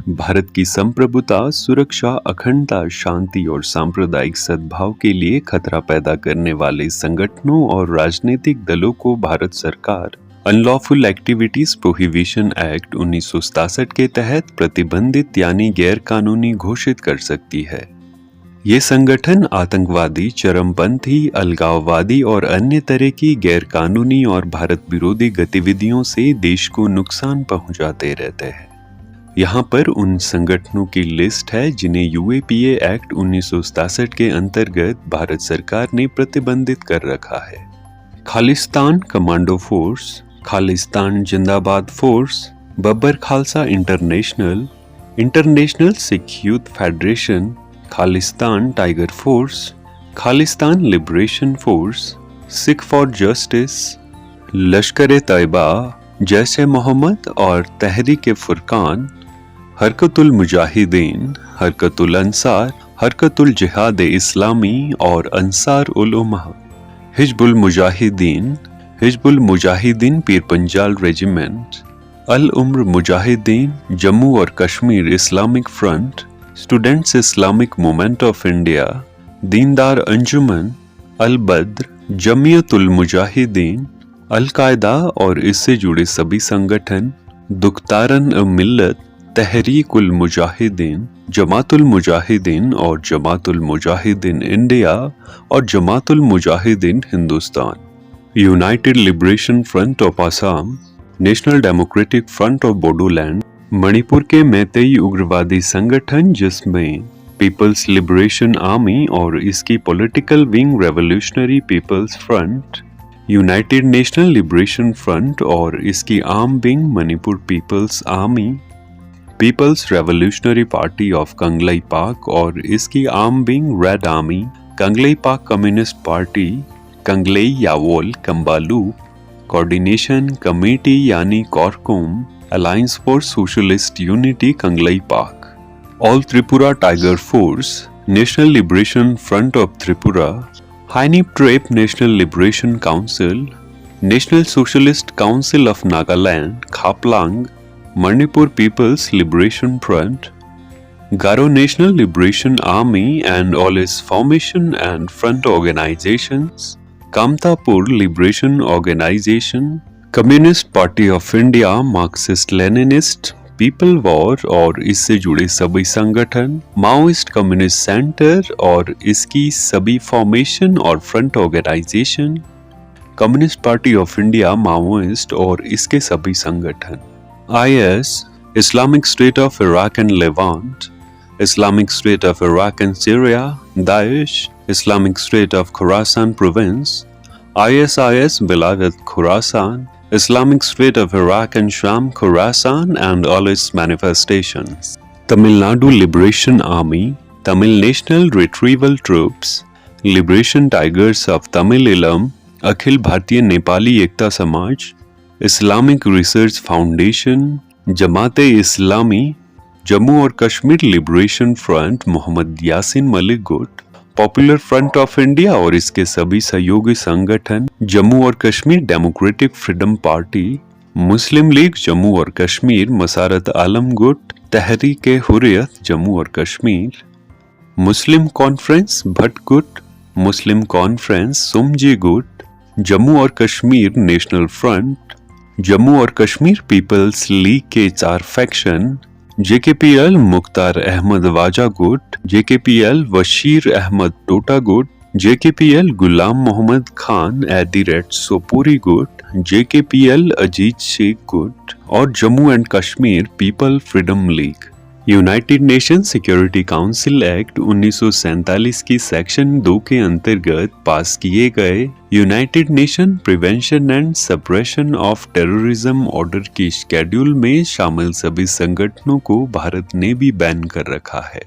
भारत की संप्रभुता, सुरक्षा, अखंडता, शांति और सांप्रदायिक सद्भाव के लिए खतरा पैदा करने वाले संगठनों और राजनीतिक दलों को भारत सरकार अनलॉफुल एक्टिविटीज प्रोहिबिशन एक्ट 1967 के तहत प्रतिबंधित यानी गैर कानूनी घोषित कर सकती है। ये संगठन आतंकवादी, चरमपंथी, अलगाववादी और अन्य तरह की गैर कानूनी और भारत विरोधी गतिविधियों से देश को नुकसान पहुंचाते रहते हैं। यहाँ पर उन संगठनों की लिस्ट है जिन्हें यूएपीए एक्ट 1967 के अंतर्गत भारत सरकार ने प्रतिबंधित कर रखा है। Khalistan commando Force, Khalistan Zindabad Force, Babbar Khalsa International, International Sikh Youth Federation, Khalistan Tiger Force, Khalistan Liberation Force, Sikh for Justice, Lashkar-e-Taiba, Jaish-e-Mohammed और तहरीक-ए-फुरकान, हरकतुल मुजाहिदीन, हरकतुल अंसार, हरकतुल जिहाद-ए-इस्लामी और अंसार-उल-उम्मा, हिजबुल मुजाहिदीन, हिजबुल मुजाहिदीन पीर पंजाल रेजिमेंट, अल उम्र मुजाहिदीन, जम्मू और Kashmir Islamic Front, Students Islamic Movement of India, Deendar Anjuman, Al Badr, Jamiatul Mujahideen, Al Qaeda और इससे जुड़े सभी संगठन, दुख्तारन-ए-मिल्लत, तहरीक-उल मुजाहिदीन, जमातुल मुजाहिदीन और जमातुल मुजाहिदीन इंडिया और Jamatul Mujahideen Hindustan, United liberation Front of Assam, national democratic front of Bodoland, Manipur के मैतेई उग्रवादी संगठन जिसमें पीपल्स लिबरेशन आर्मी और इसकी political wing Revolutionary People's Front, United National Liberation Front और इसकी arm wing Manipur People's Army, People's Revolutionary Party of Kangleipak और इसकी arm wing Red Army, Kangleipak Communist Party, Kanglei Yawol कंबालू, कोऑर्डिनेशन कमेटी यानी CorCom, Alliance for Socialist Unity Kangleipak, All Tripura Tiger Force, National Liberation Front of Tripura, Hynniewtrep National Liberation Council, National Socialist Council of Nagaland Khaplang, Manipur peoples Liberation Front, Garo National Liberation Army and all its formation and front organisations, Kamatapur Liberation Organisation, Communist Party of India, Marxist Leninist, People War और इससे जुड़े सभी संगठन, Maoist communist centre और इसकी सभी formation और front organisation, Communist Party of India, Maoist और इसके सभी संगठन, IS, Islamic State of Iraq and Levant, Islamic State of Iraq and Syria, Daesh, Islamic State of Khorasan Province, ISIS Wilayat Khorasan, Islamic State of Iraq and Sham, Khorasan and all its manifestations, Tamil Nadu Liberation Army, Tamil National Retrieval Troops, Liberation Tigers of Tamil Eelam, Akhil Bharatiya Nepali एकता समाज, Islamic research foundation, जमाते इस्लामी, जम्मू और Kashmir liberation front Mohammad Yasin Malik गुट, popular front of India और इसके सभी सहयोगी संगठन, जम्मू और Kashmir democratic freedom party, मुस्लिम league Jammu और कश्मीर मसारत आलम गुट, तहरीक-ए-हुर्रियत जम्मू और कश्मीर, मुस्लिम कॉन्फ्रेंस भट्ट गुट, मुस्लिम कॉन्फ्रेंस सुमजी गुट, जम्मू और कश्मीर नेशनल फ्रंट, जम्मू और कश्मीर पीपल्स लीग के 4 फैक्शन, JKPL मुख्तार अहमद वाजा गुट, JKPL वशीर अहमद टोटा गुट, JKPL गुलाम मोहम्मद खान @सोपोरी गुट, JKPL अजीत शेख गुट और Jammu and Kashmir people freedom league. United nation security council act 1947 की सेक्शन 2 के अंतर्गत पास किए गए United nation prevention and suppression of terrorism order की शेड्यूल में शामिल सभी संगठनों को भारत ने भी बैन कर रखा है।